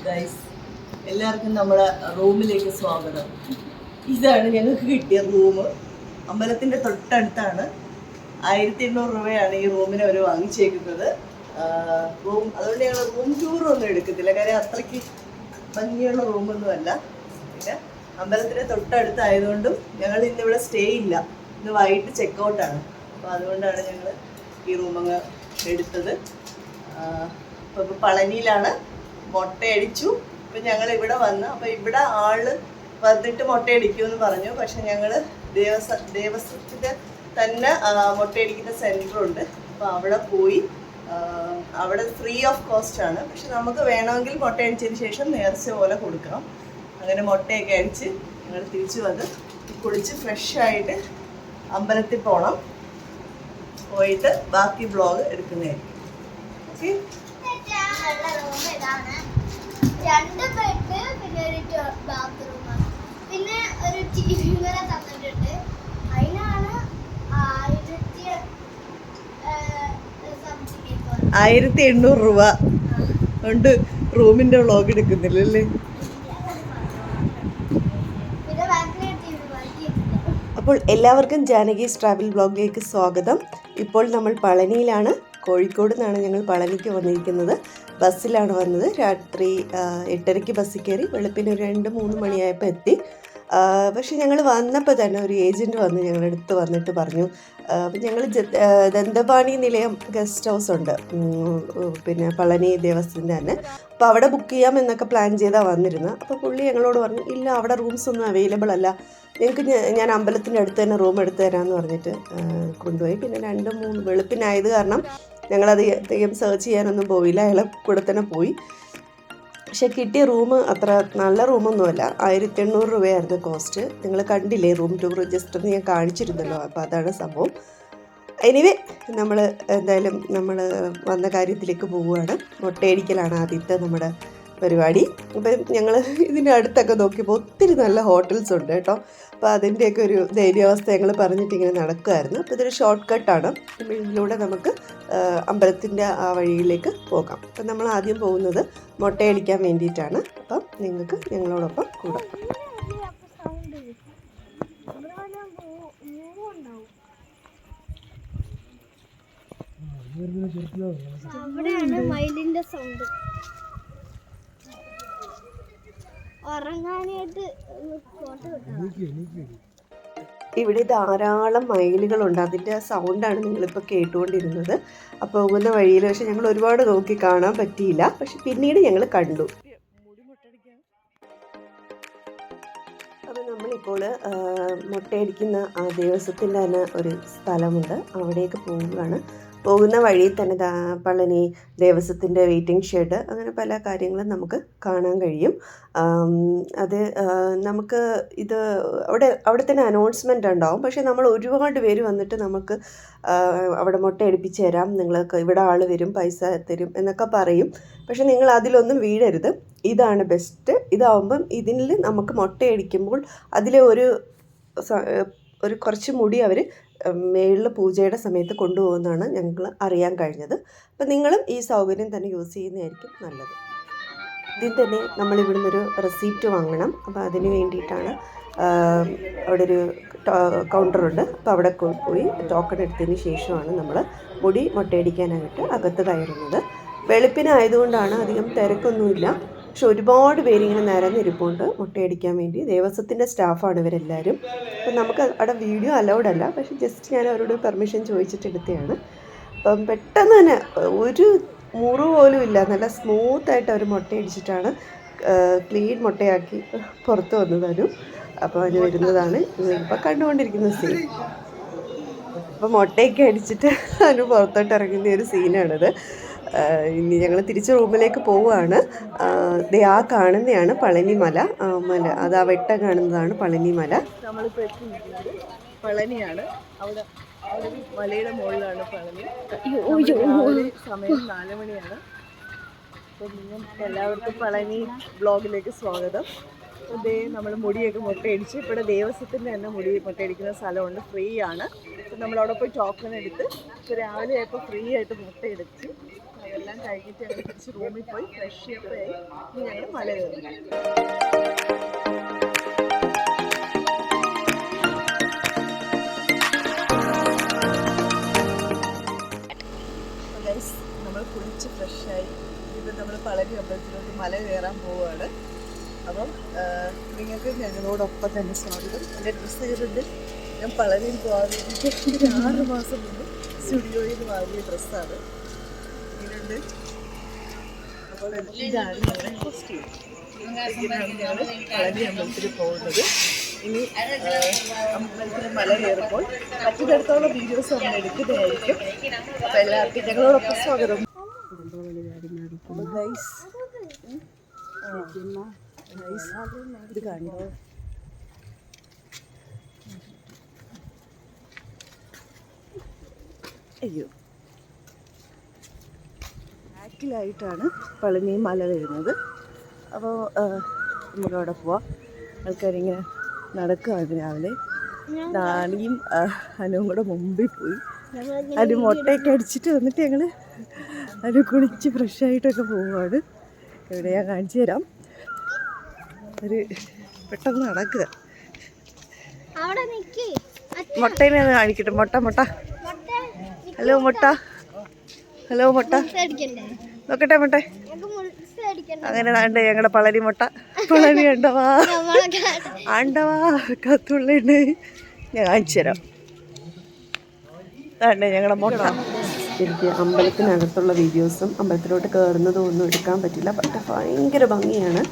Guys, എല്ലാവർക്കും നമ്മുടെ റൂമിലേക്ക് സ്വാഗതം. ഇതാണ് ഞങ്ങൾക്ക് കിട്ടിയ റൂം. അമ്പലത്തിൻ്റെ തൊട്ടടുത്താണ്. 1800 രൂപയാണ് ഈ റൂമിന് അവർ വാങ്ങിച്ചേക്കുന്നത്. അതുകൊണ്ട് ഞങ്ങൾ റൂം ടൂറൊന്നും എടുക്കത്തില്ല, കാര്യം അത്രയ്ക്ക് ഭംഗിയുള്ള റൂമൊന്നും അല്ല. പിന്നെ അമ്പലത്തിൻ്റെ തൊട്ടടുത്തായതുകൊണ്ടും ഞങ്ങൾ ഇന്നിവിടെ സ്റ്റേ ഇല്ല, ഇന്ന് വൈകിട്ട് ചെക്കൗട്ടാണ്. അപ്പോൾ അതുകൊണ്ടാണ് ഞങ്ങൾ ഈ റൂമങ്ങ് എടുത്തത്. ഇപ്പോൾ പളനിയിലാണ്, മുട്ടയടിച്ചു. ഇപ്പം ഞങ്ങൾ ഇവിടെ വന്ന്, അപ്പോൾ ഇവിടെ ആള് വന്നിട്ട് മുട്ടയടിക്കുമെന്ന് പറഞ്ഞു. പക്ഷെ ഞങ്ങൾ ദേവസ്വത്തിൻ്റെ തന്നെ മുട്ടയടിക്കുന്ന സെൻറ്ററുണ്ട്, അപ്പോൾ അവിടെ പോയി. അവിടെ ഫ്രീ ഓഫ് കോസ്റ്റ് ആണ്. പക്ഷെ നമുക്ക് വേണമെങ്കിൽ മുട്ടയടിച്ചതിന് ശേഷം നേർച്ച പോലെ കൊടുക്കണം. അങ്ങനെ മുട്ടയൊക്കെ അടിച്ച് ഞങ്ങൾ തിരിച്ചു വന്ന് കുളിച്ച് ഫ്രഷായിട്ട് അമ്പലത്തിൽ പോകണം. പോയിട്ട് ബാക്കി വ്ളോഗ് എടുക്കുന്നതായിരിക്കും. ഓക്കെ, 2 ബെഡ്, പിന്നെ ഒരു ബാത്റൂമാണ്, പിന്നെ ഒരു ടി വി വരെ തന്നിട്ടുണ്ട്. അതിനാണ് 1800 രൂപ കൊണ്ട് റൂമിന്റെ വ്ളോഗ് എടുക്കുന്നില്ലല്ലേ. അപ്പോൾ എല്ലാവർക്കും ജാനകീസ് ട്രാവൽ വ്ളോഗിലേക്ക് സ്വാഗതം. ഇപ്പോൾ നമ്മൾ പളനിയിലാണ്. കോഴിക്കോട് നിന്നാണ് ഞങ്ങൾ പളനിക്ക് വന്നിരിക്കുന്നത്. ബസ്സിലാണ് വന്നത്. രാത്രി 8:30 ബസ്സിൽ കയറി. വെളുപ്പിന് ഒരു 2-3 മണിയായപ്പോൾ എത്തി. പക്ഷെ ഞങ്ങൾ വന്നപ്പോൾ തന്നെ ഒരു ഏജൻറ്റ് വന്ന് ഞങ്ങളുടെ അടുത്ത് വന്നിട്ട് പറഞ്ഞു, ഞങ്ങൾ ദന്തപാണി നിലയം ഗസ്റ്റ് ഹൗസ് ഉണ്ട്, പിന്നെ പളനി ദേവസ്ഥത്തിൻ്റെ തന്നെ, അപ്പോൾ അവിടെ ബുക്ക് ചെയ്യാം എന്നൊക്കെ പ്ലാൻ ചെയ്താൽ വന്നിരുന്നത്. അപ്പോൾ പുള്ളി ഞങ്ങളോട് പറഞ്ഞു, ഇല്ല അവിടെ റൂംസ് ഒന്നും അവൈലബിൾ അല്ല, ഞങ്ങൾക്ക് ഞാൻ അമ്പലത്തിൻ്റെ അടുത്ത് തന്നെ റൂം എടുത്ത് തരാമെന്ന് പറഞ്ഞിട്ട് കൊണ്ടുപോയി. പിന്നെ 2-3 വെളുപ്പിനായത് കാരണം ഞങ്ങളത് അധികം സെർച്ച് ചെയ്യാനൊന്നും പോയില്ല, അയാളെ കൂടെ തന്നെ പോയി. പക്ഷെ കിട്ടിയ റൂം അത്ര നല്ല റൂമൊന്നുമല്ല. 1800 രൂപയായിരുന്നു കോസ്റ്റ്. നിങ്ങൾ കണ്ടില്ലേ റൂം ടൂർ, ജസ്റ്റ് ഒന്ന് ഞാൻ കാണിച്ചിരുന്നല്ലോ. അപ്പോൾ അതാണ് സംഭവം. എനിവേ, നമ്മൾ എന്തായാലും വന്ന കാര്യത്തിലേക്ക് പോവുകയാണ്. മുട്ടയടിക്കലാണ് ആദ്യത്തെ നമ്മുടെ പരിപാടി. അപ്പം ഞങ്ങൾ ഇതിൻ്റെ അടുത്തൊക്കെ നോക്കിയപ്പോൾ ഒത്തിരി നല്ല ഹോട്ടൽസ് ഉണ്ട് കേട്ടോ. അപ്പോൾ അതിൻ്റെയൊക്കെ ഒരു ദൈര്യാവസ്ഥ ഞങ്ങൾ പറഞ്ഞിട്ട് ഇങ്ങനെ നടക്കുമായിരുന്നു. അപ്പോൾ ഇതൊരു ഷോർട്ട് കട്ടാണ്, ഇതിലൂടെ നമുക്ക് അമ്പലത്തിൻ്റെ ആ വഴിയിലേക്ക് പോകാം. അപ്പം നമ്മൾ ആദ്യം പോകുന്നത് മുട്ടയടിക്കാൻ വേണ്ടിയിട്ടാണ്. അപ്പം നിങ്ങൾക്ക് ഞങ്ങളോടൊപ്പം കൂടാം. അവിടെയാണ് മയിലിന്റെ സൗണ്ട്. ഇവിടെ ധാരാളം മയിലുകളുണ്ട്, അതിൻ്റെ സൗണ്ടാണ് നിങ്ങളിപ്പോൾ കേട്ടുകൊണ്ടിരുന്നത്. അപ്പോൾ പോകുന്ന വഴിയിൽ പക്ഷെ ഞങ്ങൾ ഒരുപാട് നോക്കി കാണാൻ പറ്റിയില്ല, പക്ഷെ പിന്നീട് ഞങ്ങൾ കണ്ടു. അപ്പോൾ നമ്മളിപ്പോൾ മുട്ടയടിക്കുന്ന ആ ദേവസ്വത്തിൻ്റെ തന്നെ ഒരു സ്ഥലമുണ്ട്, അവിടേക്ക് പോവുകയാണ്. പോകുന്ന വഴിയിൽ തന്നെ പളനി ദേവസ്വത്തിൻ്റെ വെയിറ്റിംഗ് ഷെഡ്, അങ്ങനെ പല കാര്യങ്ങളും നമുക്ക് കാണാൻ കഴിയും. അത് നമുക്ക് ഇത് അവിടെ തന്നെ അനൗൺസ്മെൻ്റ് ഉണ്ടാവും. പക്ഷേ നമ്മൾ ഒരുപാട് പേര് വന്നിട്ട് നമുക്ക് അവിടെ മുട്ടയടിപ്പിച്ച് തരാം, നിങ്ങൾക്ക് ഇവിടെ ആൾ വരും, പൈസ തരും എന്നൊക്കെ പറയും. പക്ഷേ നിങ്ങൾ അതിലൊന്നും വീഴരുത്. ഇതാണ് ബെസ്റ്റ്. ഇതാവുമ്പം ഇതിൽ നമുക്ക് മുട്ടയടിക്കുമ്പോൾ അതിലെ ഒരു കുറച്ച് മുടി അവർ മേളിൽ പൂജയുടെ സമയത്ത് കൊണ്ടുപോകുന്നതാണ് ഞങ്ങൾ അറിയാൻ കഴിഞ്ഞത്. അപ്പം നിങ്ങളും ഈ സൗകര്യം തന്നെ യൂസ് ചെയ്യുന്നതായിരിക്കും നല്ലത്. ഇതിൽ തന്നെ നമ്മളിവിടുന്നൊരു റെസീപ്റ്റ് വാങ്ങണം. അപ്പോൾ അതിന് വേണ്ടിയിട്ടാണ് അവിടെ ഒരു കൗണ്ടറുണ്ട്. അപ്പോൾ അവിടെ പോയി ടോക്കൺ എടുത്തതിന് ശേഷമാണ് നമ്മൾ മുടി മുട്ടയടിക്കാനായിട്ട് അകത്ത് കയറുന്നത്. വെളുപ്പിനായതുകൊണ്ടാണ് അധികം തിരക്കൊന്നുമില്ല. പക്ഷെ ഒരുപാട് പേരിങ്ങനെ നിരന്നിരിപ്പുണ്ട് മുട്ടയടിക്കാൻ വേണ്ടി. ദേവസ്വത്തിൻ്റെ സ്റ്റാഫാണ് ഇവരെല്ലാവരും. അപ്പം നമുക്ക് അവിടെ വീഡിയോ അലൗഡ് അല്ല, പക്ഷെ ജസ്റ്റ് ഞാൻ അവരോട് പെർമിഷൻ ചോദിച്ചിട്ട് എടുത്തതാണ്. അപ്പം പെട്ടെന്ന് തന്നെ ഒരു മുറിവ് പോലും ഇല്ല, നല്ല സ്മൂത്തായിട്ട് അവർ മുട്ടയടിച്ചിട്ടാണ് ക്ലീൻ മുട്ടയാക്കി പുറത്ത് വന്നു തരും. അപ്പോൾ അതിന് വരുന്നതാണ് ഇപ്പോൾ കണ്ടുകൊണ്ടിരിക്കുന്ന സീൻ. അപ്പോൾ മുട്ടയൊക്കെ അടിച്ചിട്ട് അതിന് പുറത്തോട്ട് ഇറങ്ങുന്ന ഒരു സീനാണിത്. ഇനി ഞങ്ങൾ തിരിച്ച് റൂമിലേക്ക് പോവുകയാണ്. ആ കാണുന്നതാണ് പളനിമല. അത് ആ വെട്ട കാണുന്നതാണ് പളനിമല. നമ്മളിപ്പോൾ എത്തിയിരിക്കുന്നത് പളനിയാണ്. അവിടെ ഒരു മലയുടെ മുകളിലാണ് പളനി. സമയം 4 മണിയാണ്. അപ്പോൾ എല്ലാവർക്കും പളനി ബ്ലോഗിലേക്ക് സ്വാഗതം. അതേ നമ്മൾ മുടിയൊക്കെ മുട്ടയടിച്ച്, ഇവിടെ ദേവസ്വത്തിൻ്റെ തന്നെ മുടി മുട്ടയടിക്കുന്ന സ്ഥലമുണ്ട്, ഫ്രീ ആണ്. അപ്പോൾ നമ്മളവിടെ പോയി ടോക്കൺ എടുത്ത് ഇപ്പോൾ രാവിലെ ആയപ്പോൾ ഫ്രീ ആയിട്ട് മുട്ടയടിച്ച് എല്ലാം കഴിഞ്ഞിട്ട് ഞങ്ങൾ തിരിച്ച് റൂമിൽ പോയി ഫ്രഷ് അപ്പ് ആയി ഞങ്ങൾ മല കയറി. നമ്മൾ കുളിച്ച് ഫ്രഷായി ഇപ്പം നമ്മൾ പളനി അമ്പലത്തിലോട്ട് മല കയറാൻ പോവുകയാണ്. അപ്പം നിങ്ങൾക്ക് ഞങ്ങളോടൊപ്പം തന്നെ സ്വാഗതം. എൻ്റെ ഡ്രസ്സ് കയറുണ്ട്. ഞാൻ പളനിയിൽ പോകാൻ വേണ്ടിയിട്ട് 6 മാസം മുമ്പ് സ്റ്റുഡിയോയിൽ നിന്ന് വാങ്ങിയ ഡ്രസ്സാണ്. ഇതിലുണ്ട്. അപ്പോൾ ഇതാണ് ഞങ്ങളുടെ കോസ്റ്റ്യൂം. ഇങ്ങനെയാണ് ഞങ്ങൾ പളനി അമ്പലത്തിൽ പോകുന്നത്. ഇനി അമ്പലത്തിൽ മല കയറുമ്പോൾ മറ്റിടത്തോളം വീഡിയോസ് നമ്മൾ എടുക്കുന്നതായിരിക്കും. അപ്പോൾ എല്ലാവർക്കും ഞങ്ങളോടൊപ്പം സ്വാഗതം. ഇത് കണ്ടോ? അയ്യോ, ബാക്കിലായിട്ടാണ് പളനി മല വരുന്നത്. അപ്പോൾ നമുക്കവിടെ പോവാം. ആൾക്കാരിങ്ങനെ നടക്കുകയാണ് രാവിലെ. നാണിയും അനുവും കൂടെ മുമ്പിൽ പോയി. അത് മുട്ടയൊക്കെ അടിച്ചിട്ട് വന്നിട്ട് ഞങ്ങൾ അത് കുളിച്ച് ഫ്രഷായിട്ടൊക്കെ പോവുകയാണ്. ഇവിടെ ഞാൻ കാണിച്ചു തരാം. ഒരു പെട്ടെന്ന് നടക്കുക. മുട്ടേനെ കാണിക്കട്ടെ. മുട്ട. ഹലോ മുട്ട. നോക്കട്ടെ മുട്ട. അങ്ങനെ ഉണ്ട് ഞങ്ങളുടെ പളനി മുട്ട. പളനി ആണ്ടവാ കത്തുള്ളുണ്ട്. ഞാൻ കാണിച്ചു തരാം. അതാണ്ട് ഞങ്ങളുടെ മുട്ട. എനിക്ക് അമ്പലത്തിനകത്തുള്ള വീഡിയോസും അമ്പലത്തിലോട്ട് കയറുന്നതും ഒന്നും എടുക്കാൻ പറ്റില്ല. പക്ഷെ ഭയങ്കര ഭംഗിയാണ്.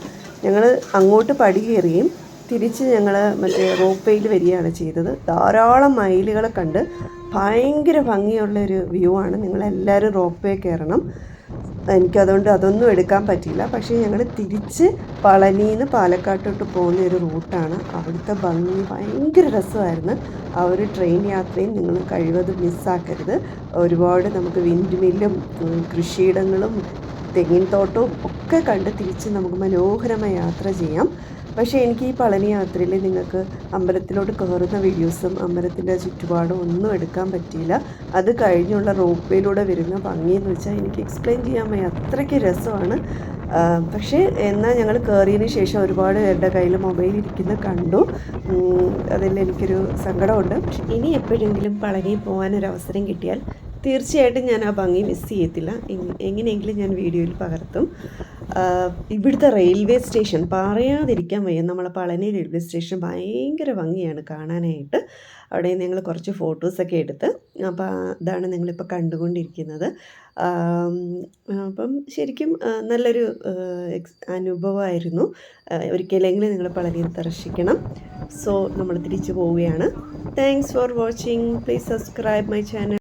ഞങ്ങൾ അങ്ങോട്ട് പടി കയറുകയും തിരിച്ച് ഞങ്ങൾ മറ്റേ റോപ്പ് വരികയാണ് ചെയ്തത്. ധാരാളം മയിലുകളെ കണ്ട് ഭയങ്കര ഭംഗിയുള്ളൊരു വ്യൂ ആണ്. നിങ്ങളെല്ലാവരും റോപ്പ് കയറണം. എനിക്കതുകൊണ്ട് അതൊന്നും എടുക്കാൻ പറ്റിയില്ല. പക്ഷേ ഞങ്ങൾ തിരിച്ച് പളനിയിൽ നിന്ന് പാലക്കാട്ടോട്ട് പോകുന്ന ഒരു റൂട്ടാണ്. അവിടുത്തെ ഭംഗി ഭയങ്കര രസമായിരുന്നു. ആ ഒരു ട്രെയിൻ യാത്രയും നിങ്ങൾ കഴിവതും മിസ്സാക്കരുത്. ഒരുപാട് നമുക്ക് വിൻഡ് മില്ലും കൃഷിയിടങ്ങളും തെങ്ങിൻ തോട്ടവും ഒക്കെ കണ്ട് തിരിച്ച് നമുക്ക് മനോഹരമായ യാത്ര ചെയ്യാം. പക്ഷേ എനിക്ക് ഈ പളനി യാത്രയിൽ നിങ്ങൾക്ക് അമ്പലത്തിലോട്ട് കയറുന്ന വീഡിയോസും അമ്പലത്തിൻ്റെ ചുറ്റുപാടും ഒന്നും എടുക്കാൻ പറ്റിയില്ല. അത് കഴിഞ്ഞുള്ള റോപ്പ് വരുന്ന ഭംഗിയെന്ന് വെച്ചാൽ എനിക്ക് എക്സ്പ്ലെയിൻ ചെയ്യാൻ വയ്യ. അത്രയ്ക്ക് രസമാണ്. പക്ഷേ എന്നാൽ ഞങ്ങൾ കയറിയതിന് ശേഷം ഒരുപാട് പേരുടെ കയ്യിൽ മൊബൈൽ ഇരിക്കുന്ന കണ്ടു. അതിൽ എനിക്കൊരു സങ്കടമുണ്ട്. പക്ഷെ ഇനി എപ്പോഴെങ്കിലും പളനി പോകാനൊരവസരം കിട്ടിയാൽ തീർച്ചയായിട്ടും ഞാൻ ആ ഭംഗി മിസ് ചെയ്യത്തില്ല. എങ്ങനെയെങ്കിലും ഞാൻ വീഡിയോയിൽ പകർത്തും. ഇവിടുത്തെ റെയിൽവേ സ്റ്റേഷൻ പറയാതിരിക്കാൻ വയ്യ. നമ്മളെ പളനി റെയിൽവേ സ്റ്റേഷൻ ഭയങ്കര ഭംഗിയാണ് കാണാനായിട്ട്. അവിടെ ഞങ്ങൾ കുറച്ച് ഫോട്ടോസൊക്കെ എടുത്ത്. അപ്പോൾ അതാണ് നിങ്ങളിപ്പോൾ കണ്ടുകൊണ്ടിരിക്കുന്നത്. അപ്പം ശരിക്കും നല്ലൊരു അനുഭവമായിരുന്നു. ഒരിക്കലെങ്കിലും നിങ്ങൾ പളനി ദർശിക്കണം. സോ നമ്മൾ തിരിച്ചു പോവുകയാണ്. Thanks for watching. Please subscribe my channel.